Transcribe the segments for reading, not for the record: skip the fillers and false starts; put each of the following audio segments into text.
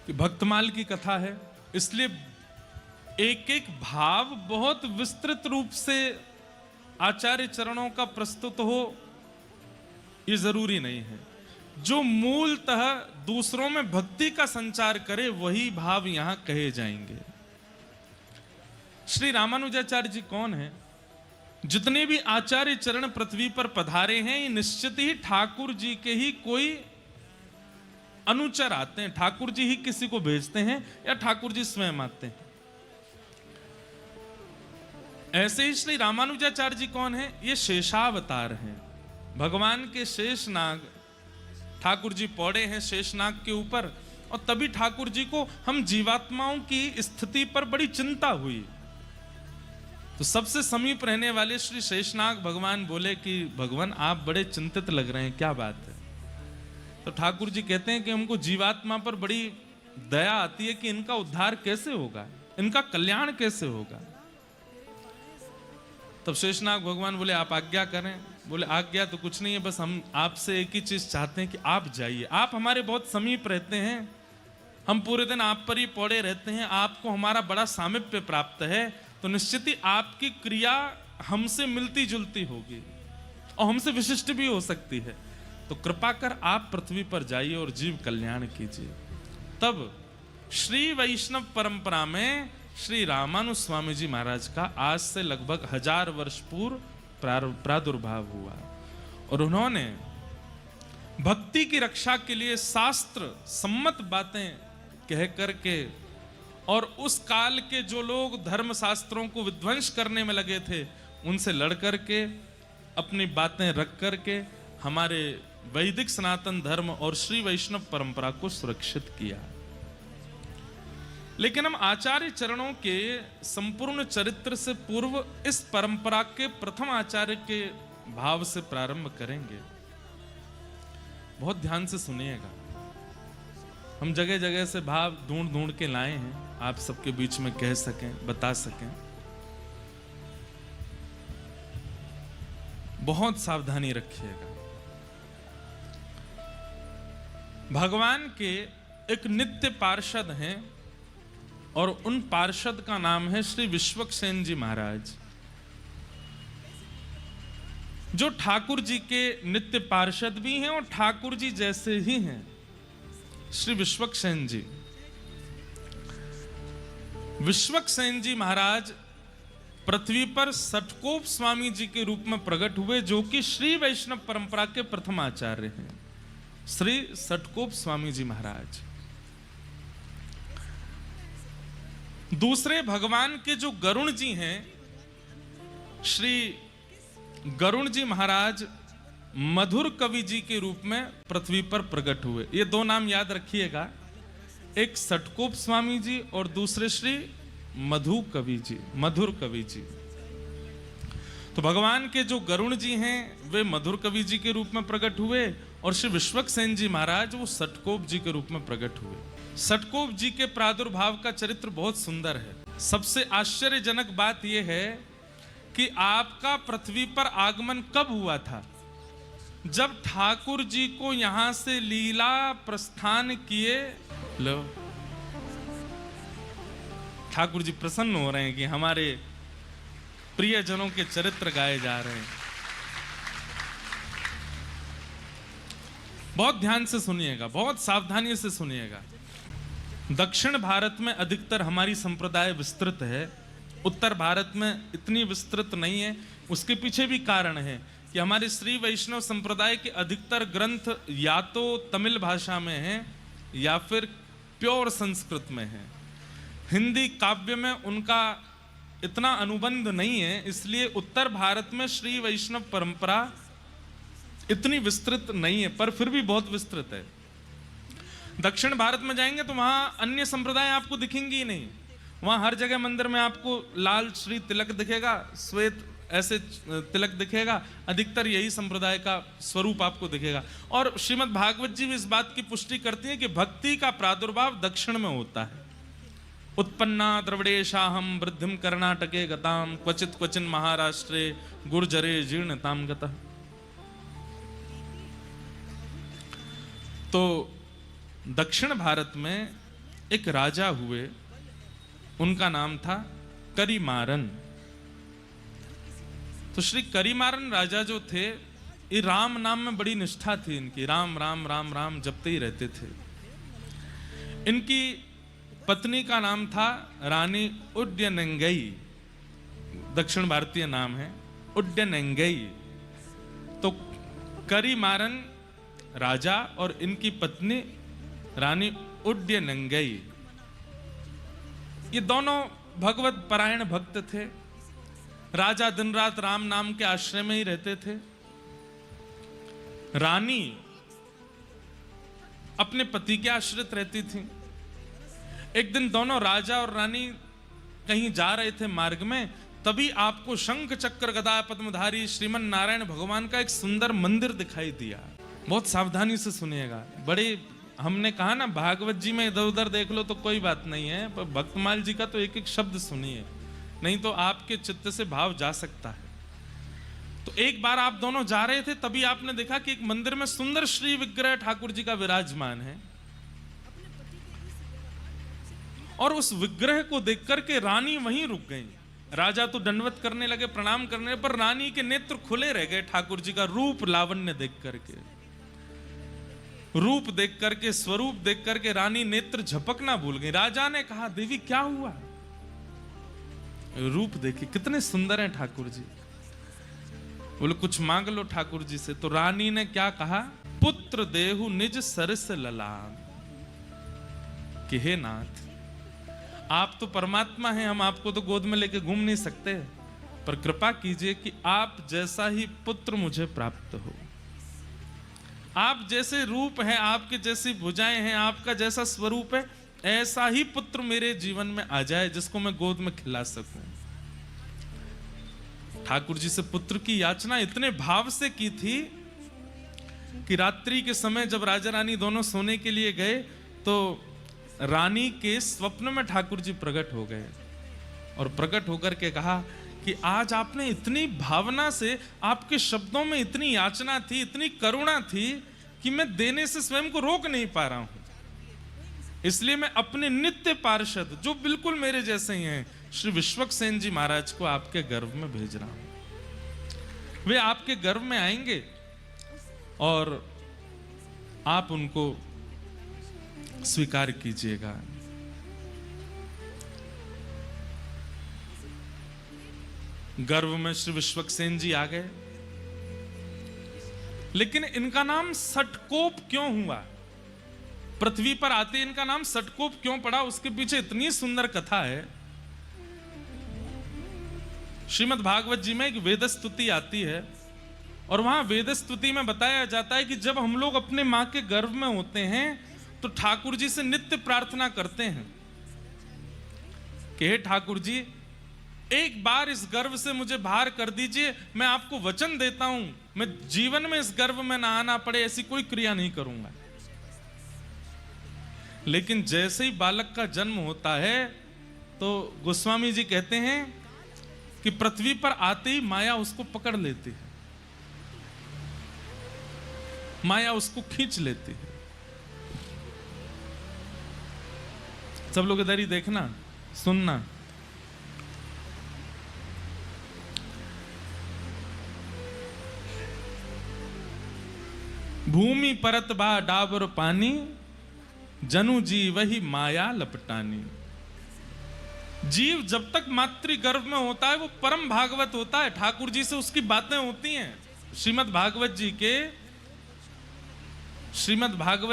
कि भक्तमाल की कथा है, इसलिए एक एक भाव बहुत विस्तृत रूप से आचार्य चरणों का प्रस्तुत हो ये जरूरी नहीं है। जो मूलतः दूसरों में भक्ति का संचार करे वही भाव यहां कहे जाएंगे। श्री रामानुजाचार्य जी कौन है? जितने भी आचार्य चरण पृथ्वी पर पधारे हैं ये निश्चित ही ठाकुर जी के ही कोई अनुचर आते हैं, ठाकुर जी ही किसी को भेजते हैं या ठाकुर जी स्वयं आते हैं। ऐसे ही श्री रामानुजाचार्य जी कौन है? ये शेषावतार हैं, भगवान के शेषनाग। ठाकुर जी पौड़े हैं शेषनाग के ऊपर, और तभी ठाकुर जी को हम जीवात्माओं की स्थिति पर बड़ी चिंता हुई। तो सबसे समीप रहने वाले श्री शेषनाग भगवान बोले कि भगवान आप बड़े चिंतित लग रहे हैं, क्या बात है? तो ठाकुर जी कहते हैं कि हमको जीवात्मा पर बड़ी दया आती है कि इनका उद्धार कैसे होगा, इनका कल्याण कैसे होगा। तब शेषनाग भगवान बोले आप आज्ञा करें। बोले आज्ञा तो कुछ नहीं है, बस हम आपसे एक ही चीज चाहते हैं कि आप जाइए। आप हमारे बहुत समीप रहते हैं, हम पूरे दिन आप पर ही पौड़े रहते हैं, आपको हमारा बड़ा सामीप्य प्राप्त है, तो निश्चित ही आपकी क्रिया हमसे मिलती जुलती होगी और हमसे विशिष्ट भी हो सकती है। तो कृपा कर आप पृथ्वी पर जाइए और जीव कल्याण कीजिए। तब श्री वैष्णव परंपरा में श्री रामानु स्वामी जी महाराज का आज से लगभग 1000 वर्ष पूर्व प्रादुर्भाव हुआ, और उन्होंने भक्ति की रक्षा के लिए शास्त्र सम्मत बातें कह करके, और उस काल के जो लोग धर्म शास्त्रों को विध्वंस करने में लगे थे उनसे लड़ करके, अपनी बातें रख करके हमारे वैदिक सनातन धर्म और श्री वैष्णव परंपरा को सुरक्षित किया। लेकिन हम आचार्य चरणों के संपूर्ण चरित्र से पूर्व इस परंपरा के प्रथम आचार्य के भाव से प्रारंभ करेंगे। बहुत ध्यान से सुनिएगा, हम जगह जगह से भाव ढूंढ ढूंढ के लाए हैं, आप सबके बीच में कह सकें, बता सकें। बहुत सावधानी रखिएगा। भगवान के एक नित्य पार्षद हैं और उन पार्षद का नाम है श्री विश्वक्सेन जी महाराज, जो ठाकुर जी के नित्य पार्षद भी हैं और ठाकुर जी जैसे ही हैं। श्री विश्वक्सेन जी, विश्वक्सेन जी महाराज पृथ्वी पर सटकोप स्वामी जी के रूप में प्रकट हुए, जो कि श्री वैष्णव परंपरा के प्रथम आचार्य हैं, श्री सटकोप स्वामी जी महाराज। दूसरे भगवान के जो गरुण जी हैं, श्री गरुण जी महाराज मधुर कवि जी के रूप में पृथ्वी पर प्रकट हुए। ये दो नाम याद रखिएगा, एक सटकोप स्वामी जी और दूसरे श्री मधु कवि जी, मधुर कवि जी। तो भगवान के जो गरुण जी हैं वे मधुर कवि जी के रूप में प्रकट हुए, और श्री विश्वक्सेन जी महाराज वो सटकोप जी के रूप में प्रकट हुए। सटकोप जी के प्रादुर्भाव का चरित्र बहुत सुंदर है। सबसे आश्चर्यजनक बात यह है कि आपका पृथ्वी पर आगमन कब हुआ था? जब ठाकुर जी को यहां से लीला प्रस्थान किए। लो, ठाकुर जी प्रसन्न हो रहे हैं कि हमारे प्रियजनों के चरित्र गाए जा रहे हैं। बहुत ध्यान से सुनिएगा, बहुत सावधानी से सुनिएगा। दक्षिण भारत में अधिकतर हमारी संप्रदाय विस्तृत है, उत्तर भारत में इतनी विस्तृत नहीं है। उसके पीछे भी कारण है कि हमारे श्री वैष्णव संप्रदाय के अधिकतर ग्रंथ या तो तमिल भाषा में हैं या फिर प्योर संस्कृत में हैं। हिंदी काव्य में उनका इतना अनुबंध नहीं है, इसलिए उत्तर भारत में श्री वैष्णव परंपरा इतनी विस्तृत नहीं है, पर फिर भी बहुत विस्तृत है। दक्षिण भारत में जाएंगे तो वहां अन्य संप्रदाय आपको दिखेंगी ही नहीं। वहां हर जगह मंदिर में आपको लाल श्री तिलक दिखेगा, श्वेत ऐसे तिलक दिखेगा, अधिकतर यही संप्रदाय का स्वरूप आपको दिखेगा। और श्रीमद् भागवत जी भी इस बात की पुष्टि करती है कि भक्ति का प्रादुर्भाव दक्षिण में होता है। उत्पन्ना द्रविड़ेशाहम वृद्धिम कर्णाटके गताम क्वचित क्वचिन महाराष्ट्रे गुर्जरे जीर्णताम गतः। तो दक्षिण भारत में एक राजा हुए, उनका नाम था करिमारन। तो श्री करिमारन राजा जो थे, ये राम नाम में बड़ी निष्ठा थी इनकी, राम राम राम राम जपते ही रहते थे। इनकी पत्नी का नाम था रानी उड्डयनंगई, दक्षिण भारतीय नाम है उड्डयनंगई। तो करिमारन राजा और इनकी पत्नी रानी उड्डयनंगई, ये दोनों भगवत परायण भक्त थे। राजा दिन रात राम नाम के आश्रय में ही रहते थे। रानी अपने पति के आश्रित रहती थी। एक दिन दोनों राजा और रानी कहीं जा रहे थे मार्ग में, तभी आपको शंख चक्र गदा पद्मधारी श्रीमन नारायण भगवान का एक सुंदर मंदिर दिखाई दिया। बहुत सावधानी से सुनिएगा। बड़े हमने कहा ना, भागवत जी में इधर उधर देख लो तो कोई बात नहीं है, पर भक्तमाल जी का तो एक एक शब्द सुनिए, नहीं तो आपके चित्त से भाव जा सकता है। तो एक बार आप दोनों जा रहे थे, तभी आपने देखा कि एक मंदिर में सुंदर श्री विग्रह ठाकुर जी का विराजमान है, और उस विग्रह को देख करके रानी वहीं रुक गई। राजा तो दंडवत करने लगे, प्रणाम करने, पर रानी के नेत्र खुले रह गए ठाकुर जी का रूप लावण्य देख करके। रूप देख करके, स्वरूप देख करके रानी नेत्र झपकना भूल गई। राजा ने कहा, देवी क्या हुआ? रूप देखिए कितने सुंदर हैं ठाकुर जी। बोले कुछ मांग लो ठाकुर जी से। तो रानी ने क्या कहा? पुत्र देहु निज सरस ललाम, कि हे नाथ, आप तो परमात्मा हैं, हम आपको तो गोद में लेके घूम नहीं सकते, पर कृपा कीजिए कि आप जैसा ही पुत्र मुझे प्राप्त हो। आप जैसे रूप है, आपके जैसी भुजाएं हैं, आपका जैसा स्वरूप है, ऐसा ही पुत्र मेरे जीवन में आ जाए जिसको मैं गोद में खिला सकूं। ठाकुर जी से पुत्र की याचना इतने भाव से की थी कि रात्रि के समय जब राजा रानी दोनों सोने के लिए गए, तो रानी के स्वप्न में ठाकुर जी प्रकट हो गए और प्रकट होकर के कहा कि आज आपने इतनी भावना से, आपके शब्दों में इतनी याचना थी, इतनी करुणा थी कि मैं देने से स्वयं को रोक नहीं पा रहा हूं। इसलिए मैं अपने नित्य पार्षद, जो बिल्कुल मेरे जैसे ही हैं, श्री विश्वक्सेन जी महाराज को आपके गर्भ में भेज रहा हूं। वे आपके गर्भ में आएंगे और आप उनको स्वीकार कीजिएगा। गर्भ में श्री विश्वक्सेन जी आ गए, लेकिन इनका नाम सटकोप क्यों हुआ? पृथ्वी पर आते इनका नाम सटकोप क्यों पड़ा? उसके पीछे इतनी सुंदर कथा है। श्रीमद् भागवत जी में एक वेद स्तुति आती है, और वहां वेद स्तुति में बताया जाता है कि जब हम लोग अपने मां के गर्भ में होते हैं तो ठाकुर जी से नित्य प्रार्थना करते हैं कि हे ठाकुर जी, एक बार इस गर्भ से मुझे बाहर कर दीजिए, मैं आपको वचन देता हूं, मैं जीवन में इस गर्भ में ना आना पड़े ऐसी कोई क्रिया नहीं करूंगा। लेकिन जैसे ही बालक का जन्म होता है तो गोस्वामी जी कहते हैं कि पृथ्वी पर आते ही माया उसको पकड़ लेती है, माया उसको खींच लेती है। सब लोग इधर ही देखना, सुनना। भूमि परत बा डाबर पानी, जनु जी वही माया लपटानी। जीव जब तक मातृ गर्भ में होता है वो परम भागवत होता है, ठाकुर जी से उसकी बातें होती हैं। श्रीमद् भागवत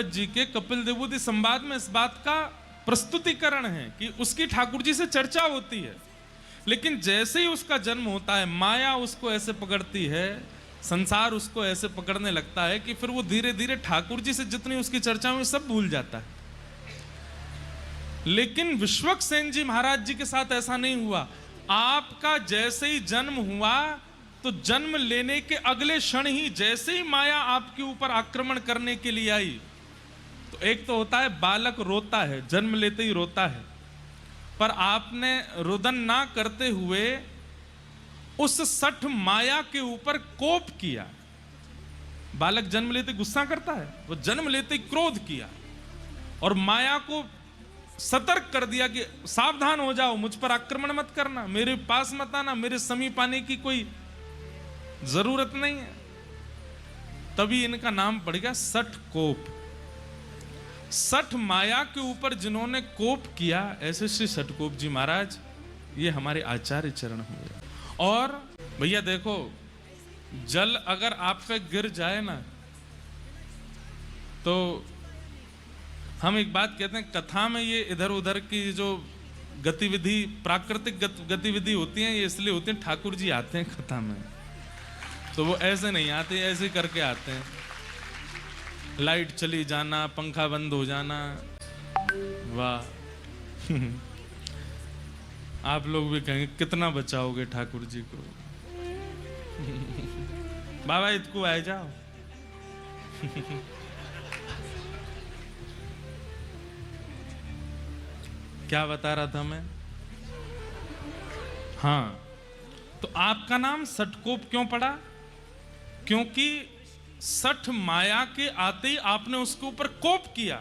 जी के कपिल देवूति संवाद में इस बात का प्रस्तुतिकरण है कि उसकी ठाकुर जी से चर्चा होती है। लेकिन जैसे ही उसका जन्म होता है, माया उसको ऐसे पकड़ती है, संसार उसको ऐसे पकड़ने लगता है कि फिर वो धीरे धीरे ठाकुर जी से जितनी उसकी चर्चा हुई सब भूल जाता है। लेकिन विश्वक्सेन जी महाराज जी के साथ ऐसा नहीं हुआ। आपका जैसे ही जन्म हुआ तो जन्म लेने के अगले क्षण ही जैसे ही माया आपके ऊपर आक्रमण करने के लिए आई, तो एक तो होता है बालक रोता है, जन्म लेते ही रोता है, पर आपने रुदन ना करते हुए उस सठ माया के ऊपर कोप किया। बालक जन्म लेते गुस्सा करता है, वो जन्म लेते क्रोध किया और माया को सतर्क कर दिया कि सावधान हो जाओ, मुझ पर आक्रमण मत करना, मेरे पास मत आना, मेरे समीप आने की कोई जरूरत नहीं है। तभी इनका नाम पड़ गया सठकोप। सठ माया के ऊपर जिन्होंने कोप किया, ऐसे श्री सठकोप जी महाराज, ये हमारे आचार्य चरण हुए। और भैया देखो, जल अगर आप पे गिर जाए ना, तो हम एक बात कहते हैं, कथा में ये इधर उधर की जो गतिविधि, प्राकृतिक गतिविधि होती है, ये इसलिए होती है ठाकुर जी आते हैं कथा में, तो वो ऐसे नहीं आते, ऐसे करके आते हैं। लाइट चली जाना, पंखा बंद हो जाना, वाह। आप लोग भी कहेंगे कितना बचाओगे ठाकुर जी को। बाबा इतको आए जाओ। क्या बता रहा था मैं? हाँ, तो आपका नाम सठकोप क्यों पड़ा? क्योंकि सठ माया के आते ही आपने उसके ऊपर कोप किया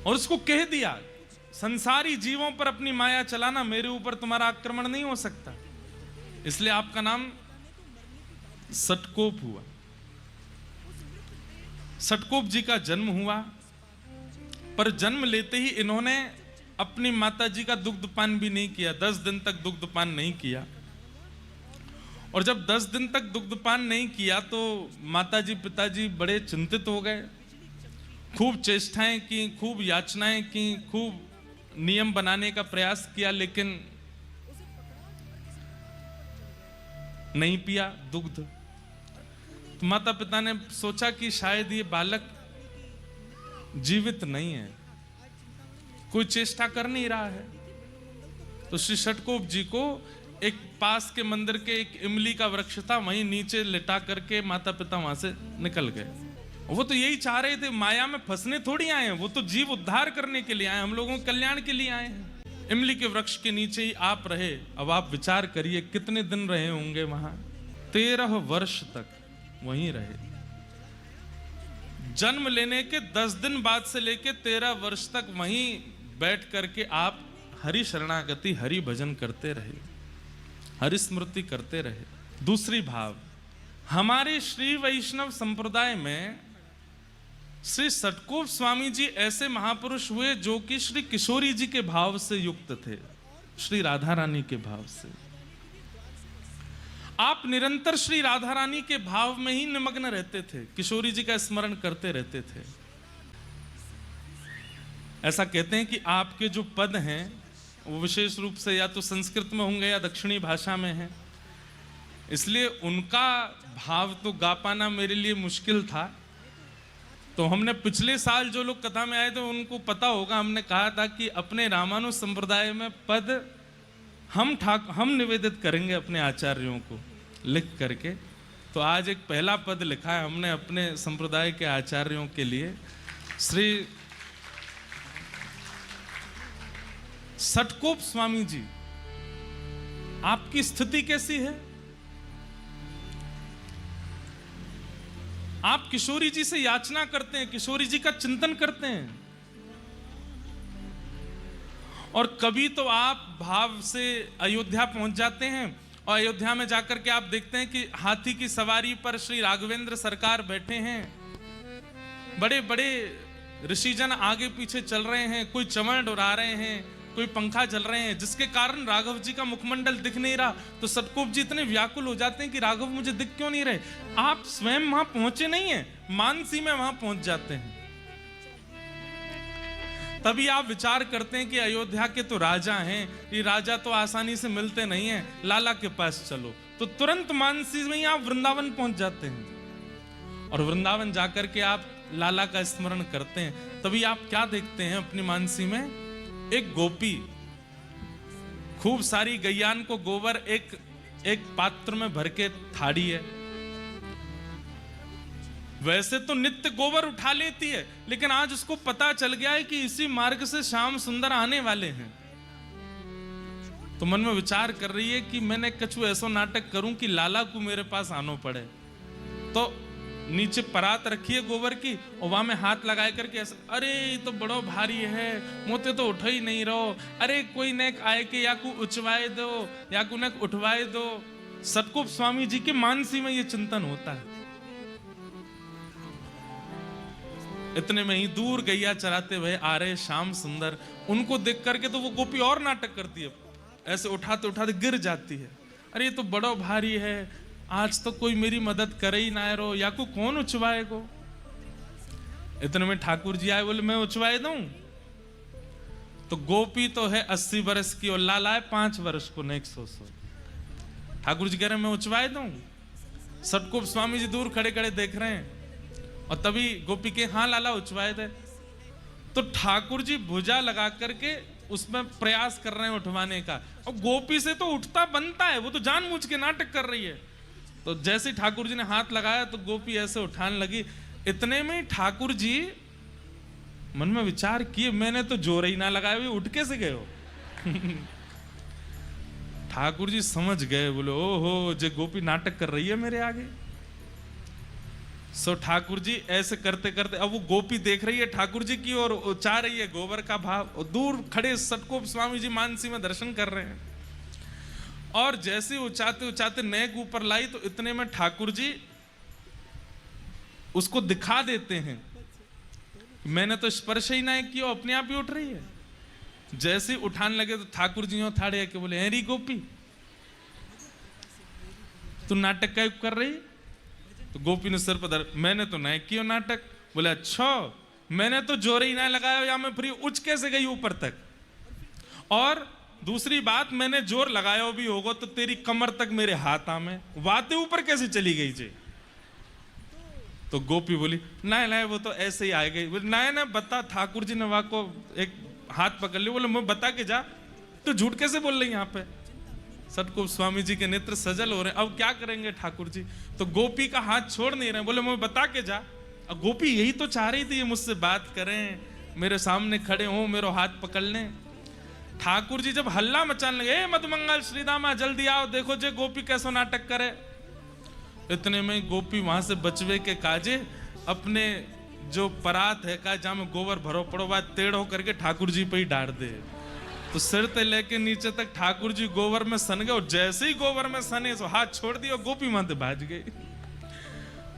और उसको कह दिया, संसारी जीवों पर अपनी माया चलाना, मेरे ऊपर तुम्हारा आक्रमण नहीं हो सकता। इसलिए आपका नाम सठकोप हुआ। सठकोप जी का जन्म हुआ, पर जन्म लेते ही इन्होंने अपनी माता जी का दुग्धपान भी नहीं किया। 10 दिन तक दुग्धपान नहीं किया। और जब 10 दिन तक दुग्धपान नहीं किया तो माताजी पिताजी बड़े चिंतित हो गए। खूब चेष्टाएं की, खूब याचनाएं की, खूब नियम बनाने का प्रयास किया, लेकिन नहीं पिया दुग्ध। तो माता पिता ने सोचा कि शायद ये बालक जीवित नहीं है, कोई चेष्टा कर नहीं रहा है। तो श्री सठकोप जी को एक पास के मंदिर के एक इमली का वृक्ष था, वहीं नीचे लिटा करके माता पिता वहां से निकल गए। वो तो यही चाह रहे थे, माया में फंसने थोड़ी आए हैं, वो तो जीव उद्धार करने के लिए आए, हम लोगों के कल्याण के लिए आए हैं। इमली के वृक्ष के नीचे ही आप रहे। अब आप विचार करिए कितने दिन रहे होंगे वहां। 13 वर्ष तक वहीं रहे। जन्म लेने के 10 दिन बाद से लेके 13 वर्ष तक वहीं बैठ करके आप हरि शरणागति, हरि भजन करते रहे, हरि स्मृति करते रहे। दूसरी भाव, हमारे श्री वैष्णव संप्रदाय में श्री सठकोप स्वामी जी ऐसे महापुरुष हुए जो कि श्री किशोरी जी के भाव से युक्त थे, श्री राधा रानी के भाव से। आप निरंतर श्री राधा रानी के भाव में ही निमग्न रहते थे, किशोरी जी का स्मरण करते रहते थे। ऐसा कहते हैं कि आपके जो पद हैं वो विशेष रूप से या तो संस्कृत में होंगे या दक्षिणी भाषा में हैं, इसलिए उनका भाव तो गा पाना मेरे लिए मुश्किल था। तो हमने पिछले साल जो लोग कथा में आए थे उनको पता होगा, हमने कहा था कि अपने रामानुज संप्रदाय में पद हम निवेदित करेंगे अपने आचार्यों को लिख करके। तो आज एक पहला पद लिखा है हमने अपने संप्रदाय के आचार्यों के लिए। श्री सठकोप स्वामी जी, आपकी स्थिति कैसी है? आप किशोरी जी से याचना करते हैं, किशोरी जी का चिंतन करते हैं, और कभी तो आप भाव से अयोध्या पहुंच जाते हैं और अयोध्या में जाकर के आप देखते हैं कि हाथी की सवारी पर श्री राघवेंद्र सरकार बैठे हैं, बड़े बड़े ऋषिजन आगे पीछे चल रहे हैं, कोई चमड़ उड़ा रहे हैं, कोई पंखा चल रहे हैं, जिसके कारण राघव जी का मुखमंडल दिख नहीं रहा। तो सठकोप जी इतने व्याकुल हो जाते हैं कि राघव मुझे दिख क्यों नहीं रहे। आप स्वयं वहां पहुंचे नहीं है, मानसी में वहां पहुंच जाते हैं। तभी आप विचार करते हैं कि अयोध्या के तो राजा हैं, ये राजा तो आसानी से मिलते नहीं हैं, लाला के पास चलो। तो तुरंत मानसी में ही आप वृंदावन पहुंच जाते हैं और वृंदावन जाकर के आप लाला का स्मरण करते हैं। तभी आप क्या देखते हैं अपनी मानसी में? एक गोपी खूब सारी गैयान को गोबर एक पात्र में भर के थाड़ी है। वैसे तो नित्य गोबर उठा लेती है, लेकिन आज उसको पता चल गया है कि इसी मार्ग से श्याम सुंदर आने वाले हैं। तो मन में विचार कर रही है कि मैंने कछु ऐसा नाटक करूं कि लाला को मेरे पास आनो पड़े। तो नीचे परात रखी है गोबर की और वहां में हाथ लगाए करके ऐसे, अरे ये तो बड़ो भारी है, मोते तो उठ ही नहीं रहो, अरे कोई नेक आए के या को उचवाए दो या को नेक उठवाए दो। सतकोप स्वामी जी के मानसी में ये चिंतन होता है। इतने में ही दूर गैया चराते हुए आ रहे श्याम सुंदर, उनको देख करके तो वो गोपी और नाटक करती है, ऐसे उठाते उठाते गिर जाती है, अरे ये तो बड़ो भारी है, आज तो कोई मेरी मदद करे ही ना रो, या को कौन उछवाए को। इतने में ठाकुर जी आए, बोले मैं उछवाए दूं। तो गोपी तो है 80 वर्ष की और लाला है 5 वर्ष को, नेक 100। ठाकुर जी कह रहे हैं मैं उछवाए दूं। सतकोप स्वामी जी दूर खड़े खड़े देख रहे हैं और तभी गोपी के हाँ लाला उछवाए दे। तो ठाकुर जी भुजा लगा करके उसमें प्रयास कर रहे हैं उठवाने का, और गोपी से तो उठता बनता है, वो तो जानबूझ के नाटक कर रही है। तो जैसे ठाकुर जी ने हाथ लगाया तो गोपी ऐसे उठाने लगी। इतने में ठाकुर जी मन में विचार किए, मैंने तो जोर ही ना लगाया, भी उठ कैसे गए हो। ठाकुर जी समझ गए, बोले ओहो जे गोपी नाटक कर रही है मेरे आगे। सो ठाकुर जी ऐसे करते करते, अब वो गोपी देख रही है ठाकुर जी की और चाह रही है गोबर का भाव, और दूर खड़े सतकोप स्वामी जी मानसी में दर्शन कर रहे हैं। और जैसे उचाते उचाते नेक ऊपर लाई तो इतने में ठाकुर जी उसको दिखा देते हैं, मैंने तो स्पर्श ही ना किया, अपने आप ही उठ रही है। जैसे उठाने लगे तो ठाकुर जी ठाड़े के बोले, हेरी गोपी तू नाटक क्या कर रही। तो गोपी ने सिर पर, मैंने तो नहीं किया नाटक। बोले अच्छा, मैंने तो जोर ही ना लगाया, या मैं फिर उच कैसे गई ऊपर तक। और दूसरी बात, मैंने जोर लगाया भी होगा तो तेरी कमर तक मेरे हाथ आमे, वाते ऊपर कैसे चली गई जी। तो गोपी बोली नहीं नहीं वो तो ऐसे ही आ गई। बोले नहीं नहीं बता, ठाकुर जी ने वहां को एक हाथ पकड़ लिया। बोले मैं बता के जा, तो झूठ कैसे बोल रही यहाँ पे। सतकोप स्वामी जी के नेत्र सजल हो रहे हैं, अब क्या करेंगे ठाकुर जी। तो गोपी का हाथ छोड़ नहीं रहे, बोले मैं बता के जा। अब गोपी यही तो चाह रही थी, मुझसे बात करें, मेरे सामने खड़े हो, मेरा हाथ पकड़ लें। ठाकुर जी जब हल्ला मचाने लगे, मधुमंगल श्रीदामा जल्दी आओ, देखो जे गोपी कैसा नाटक करे। इतने में गोपी वहां से बचवे के काजे अपने जो परात है का जहां में गोबर भरो पड़ो, बात टेढ़ो करके ठाकुर जी पे ही डाल दे। तो सिर ते लेके नीचे तक ठाकुर जी गोबर में सन गए, और जैसे ही गोबर में सने तो हाथ छोड़ दिया, गोपी माते भाज गई।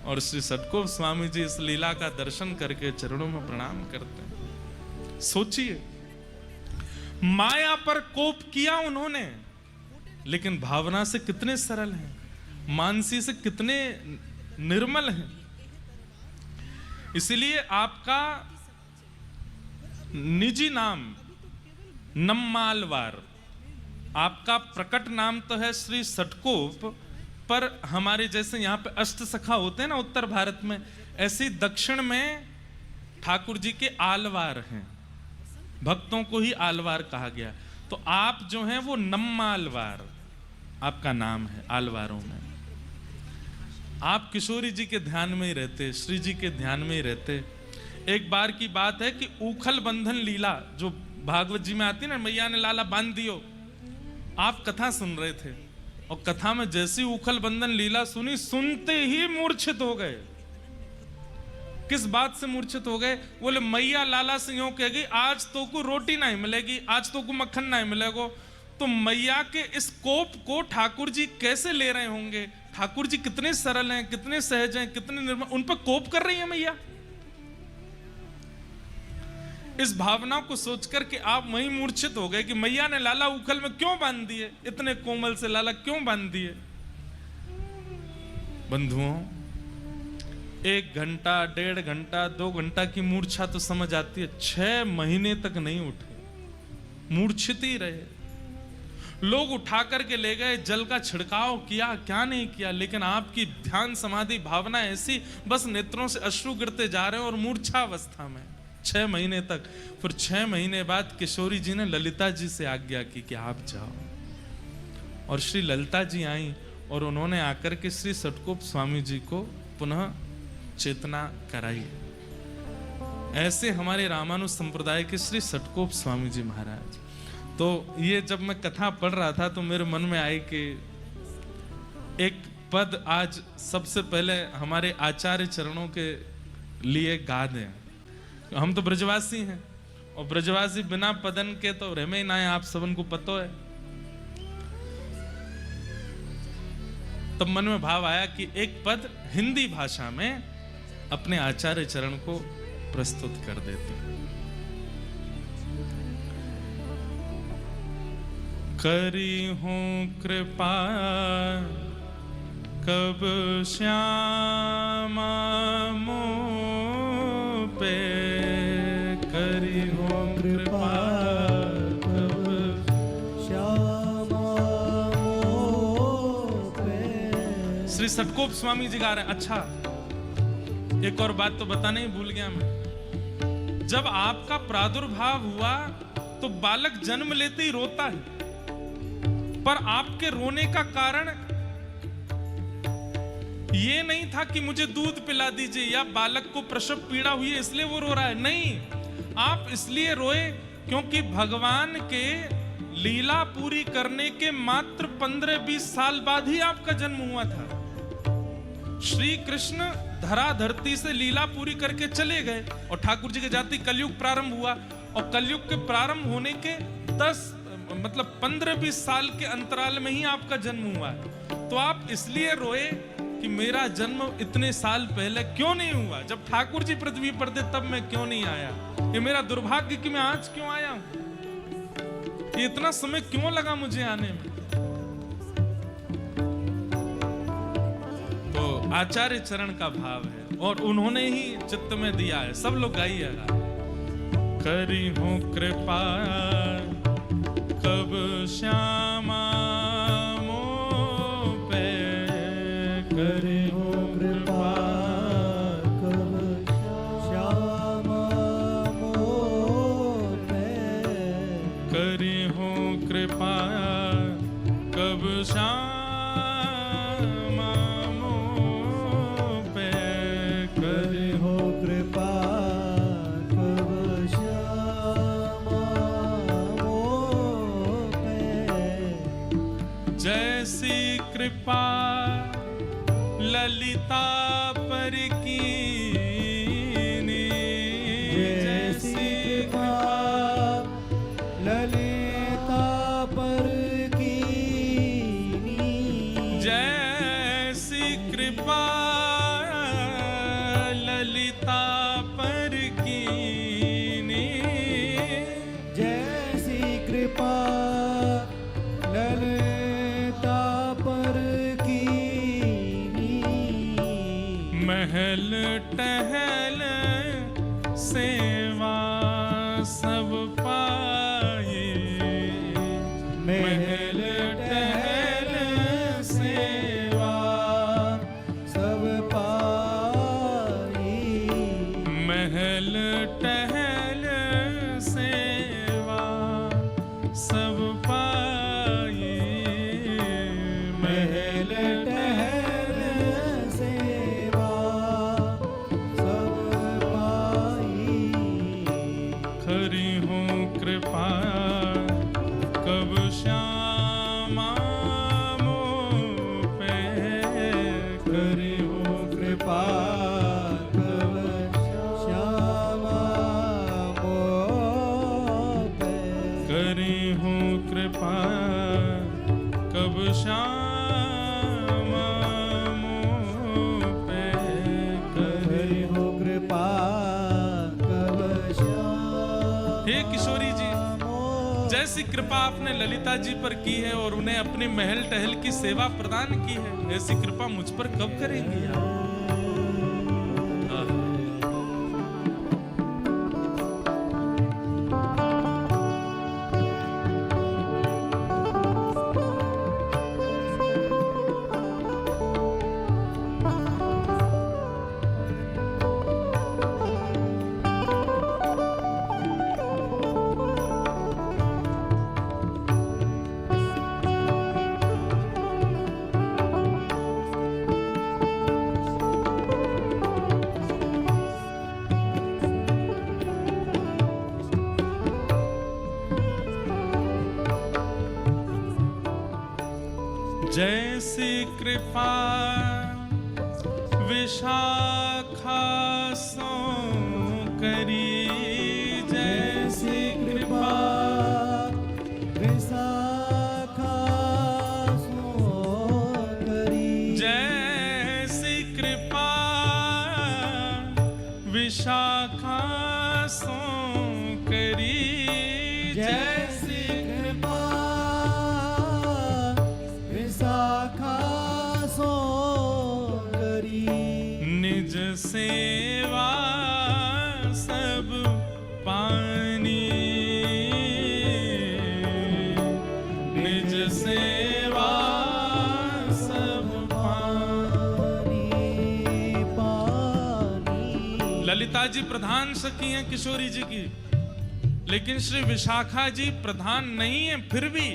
और श्री सतकोप स्वामी जी इस लीला का दर्शन करके चरणों में प्रणाम करते हैं। सोचिए, माया पर कोप किया उन्होंने, लेकिन भावना से कितने सरल हैं, मानसी से कितने निर्मल हैं। इसलिए आपका निजी नाम नम्मालवार, आपका प्रकट नाम तो है श्री सतकोप, पर हमारे जैसे यहाँ पे अष्ट सखा होते हैं ना उत्तर भारत में, ऐसे दक्षिण में ठाकुर जी के आलवार हैं, भक्तों को ही आलवार कहा गया। तो आप जो हैं वो नम्मालवार आपका नाम है आलवारों में। आप किशोरी जी के ध्यान में ही रहते, श्री जी के ध्यान में ही रहते। एक बार की बात है कि उखल बंधन लीला जो भागवत जी में आती है ना, मैया ने लाला बांध दियो, आप कथा सुन रहे थे और कथा में जैसी उखल बंधन लीला सुनी, सुनते ही मूर्छित हो गए। किस बात से मूर्छित हो गए? बोले मैया लाला से यूं कहेगी, आज तो को रोटी नहीं मिलेगी, आज तो को मक्खन नहीं मिलेगा। तो मैया के इस कोप को ठाकुर जी कैसे ले रहे होंगे? ठाकुर जी कितने सरल हैं, कितने सहज हैं, कितने निर्मल, उन पर कोप कर रही है मैया। इस भावना को सोच करके आप वहीं मूर्छित हो गए कि मैया ने लाला उखल में क्यों बांध दिए, इतने कोमल से लाला क्यों बांध दिए। बंधुओं, 1 घंटा, 1.5 घंटा, 2 घंटा की मूर्छा तो समझ आती है, 6 महीने तक नहीं उठे, मूर्छित ही रहे। लोग उठा करके ले गए, जल का छिड़काव किया, क्या नहीं किया, लेकिन आपकी ध्यान समाधि भावना ऐसी, बस नेत्रों से अश्रु गिरते जा रहे हैं और मूर्छा अवस्था में 6 महीने तक। फिर 6 महीने बाद किशोरी जी ने ललिता जी से आज्ञा की कि आप जाओ, और श्री ललिता जी आई और उन्होंने आकर के श्री सतकोप स्वामी जी को पुनः चेतना कराई। ऐसे हमारे रामानुज संप्रदाय के श्री सतकोप स्वामी जी महाराज। तो ये जब मैं कथा पढ़ रहा था तो मेरे मन में आई कि एक पद आज सबसे पहले हमारे आचार्य चरणों के लिए गा दें। हम तो ब्रजवासी हैं और ब्रजवासी बिना पदन के तो रह में ही ना है, आप सबन को पता है। तब मन में भाव आया कि एक पद हिंदी भाषा में अपने आचार्य चरण को प्रस्तुत कर देते हैं। करी हूं कृपा कब श्यामा मोह पे, करी हूं कृपा कब श्यामा मोह पे। श्री सतकोप स्वामी जी गा रहे हैं। अच्छा, एक और बात तो बताने ही भूल गया मैं। जब आपका प्रादुर्भाव हुआ तो बालक जन्म लेते ही रोता है, पर आपके रोने का कारण ये नहीं था कि मुझे दूध पिला दीजिए या बालक को प्रसव पीड़ा हुई है इसलिए वो रो रहा है। नहीं, आप इसलिए रोए क्योंकि भगवान के लीला पूरी करने के मात्र 15-20 साल बाद ही आपका जन्म हुआ था। श्री कृष्ण धरा धरती से लीला पूरी करके चले गए और ठाकुर जी के जाति कलयुग प्रारंभ हुआ, और कलयुग के प्रारंभ होने के 15-20 साल के अंतराल में ही आपका जन्म हुआ है। तो आप इसलिए रोए कि मेरा जन्म इतने साल पहले क्यों नहीं हुआ, जब ठाकुर जी पृथ्वी पर थे तब मैं क्यों नहीं आया। ये मेरा दुर्भाग्य कि मैं आज क्यों आया हूं, ये इतना समय क्यों लगा मुझे आने में। तो आचार्य चरण का भाव है और उन्होंने ही चित्त में दिया है। सब लोग गाइएगा। करी हूं कृपा कब श्यामा मोह पे, करी हूं कृपा कब श्यामा मोह पे, करी हूं कृपा कब श्यामा मोह पे, करी हूं कृपा जैसी कृपा ललिता पर कीनी, जैसी कृपा ललिता पर कीनी, जैसी कृपा ललिता पर कीनी, जैसी कृपा महल टहल सेवा सब पाए, महल टहल सेवा सब पाए, महल टहल सेवा सब पाए, महल टहल सेवा सब पाई। खरी हूं कृपा कब श्यामा मोह पे, खरी हूं कृपा कब श्यामा मोह पे, खरी हूं कृपा कब श्यामा मोह पे, खरी हूं कृपा कब श्यामा। हे किशोरी जी, जैसी कृपा आपने ललिता जी पर की है और उन्हें अपने महल टहल की सेवा प्रदान की है, ऐसी कृपा मुझ पर कब करेंगी आप। जैसी कृपा विशाखा सो करी, जैसी कृपा विशाखा सो करी, जैसी कृपा विशाखा सो करी, जैसी कृपा विशाखा सो करी, निज सेवा सब पानी, निज सेवा सब पानी पानी। ललिता जी प्रधान सखी हैं किशोरी जी की, लेकिन श्री विशाखा जी प्रधान नहीं है। फिर भी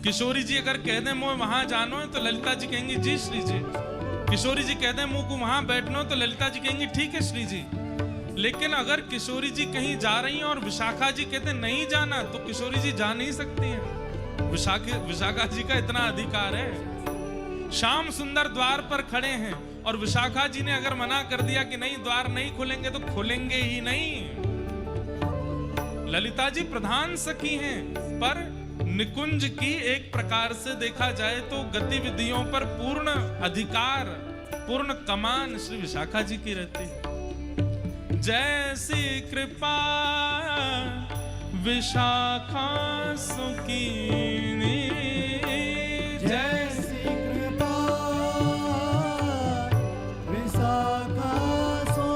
किशोरी जी अगर कह दें मुझे वहां जानो है तो ललिता जी कहेंगी जी श्री जी। किशोरी जी कह दें मुझको वहां बैठना हो तो ललिता जी कहेंगी ठीक है श्री जी। लेकिन अगर किशोरी जी कहीं जा रही हैं और विशाखा जी कहते नहीं जाना तो किशोरी जी जा नहीं सकती हैं। विशाखा जी का इतना अधिकार है। श्याम सुंदर द्वार पर खड़े हैं और विशाखा जी ने अगर मना कर दिया कि नहीं द्वार नहीं खुलेंगे तो खुलेंगे ही नहीं। ललिता जी प्रधान सखी हैं, पर निकुंज की एक प्रकार से देखा जाए तो गतिविधियों पर पूर्ण अधिकार, पूर्ण कमान श्री विशाखा जी की रहती है। जैसी कृपा विशाखा सुकीनी, जैसी कृपा विशाखा सो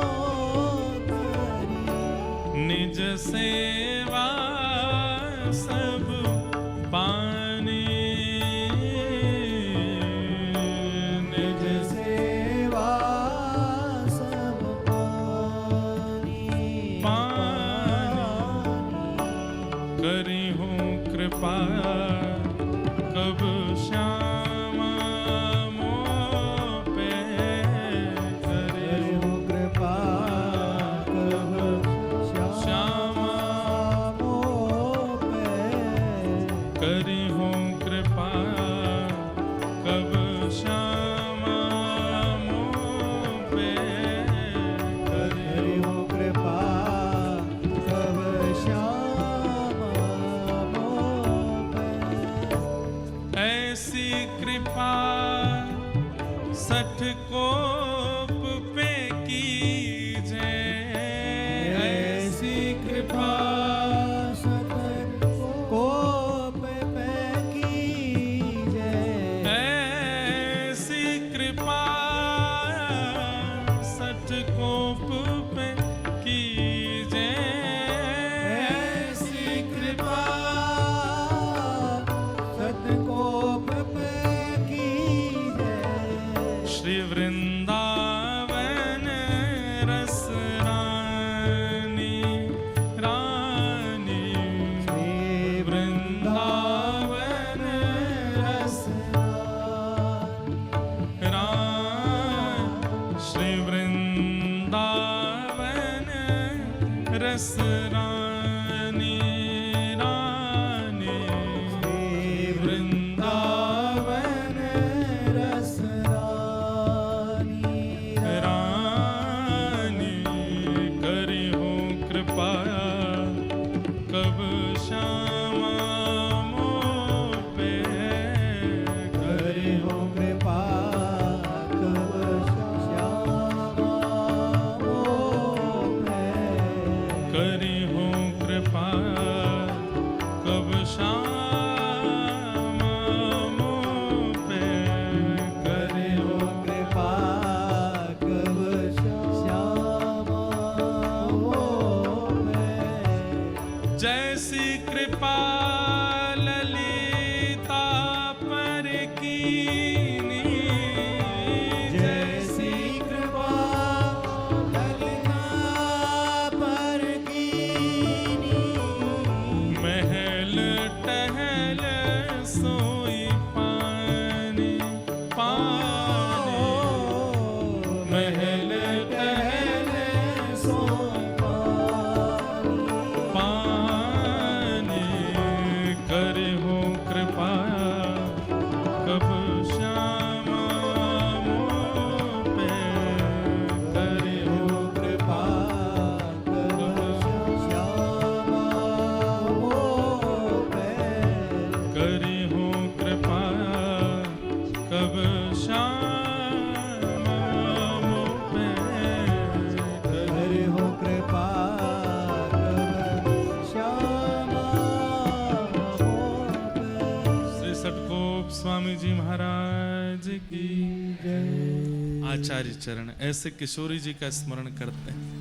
करी, निज सेवा सब पानी, निज सेवा सब पानी करी हूँ कृपा कब श्यामा मोह पे, करी हूँ कृपा कब श्यामा मोह पे, करी हूँ कृपा कब श्यामा मोह पे, करी हूँ कृपा कब श्यामा मोह पे। ऐसी कृपा सठ कोप पे कीजे, ऐसी कृपा सत कोप पे कीजे, ऐसी कृपा सठ कोप पे कीजे, ऐसी कृपा सत कोप पे कीजे, श्री वृंदावन रस रानी, रानी श्री वृंदावन रस श्री वृंदावन रस रानी, रानी श्री वृंदावन रस रानी, रानी करी हो कृपा कब श्यामा मोह पे, करी हो कृपा कब श्यामा मोह पे, करी हो कृपा कब श्यामा मोह पे, करी हो कृपा कब श्यामा मोह पे। जैसी कृपा ललिता पर कीनी, जैसी कृपा ललिता पर कीनी, महल टहल सोई पानी, पानी महल टहल सो पानी, पानी कब श्याम पे करे हो कृपा कब श्यामा हो पे। श्री सटकोप स्वामी जी महाराज की जय। आचार्य चरण ऐसे किशोरी जी का स्मरण करते हैं।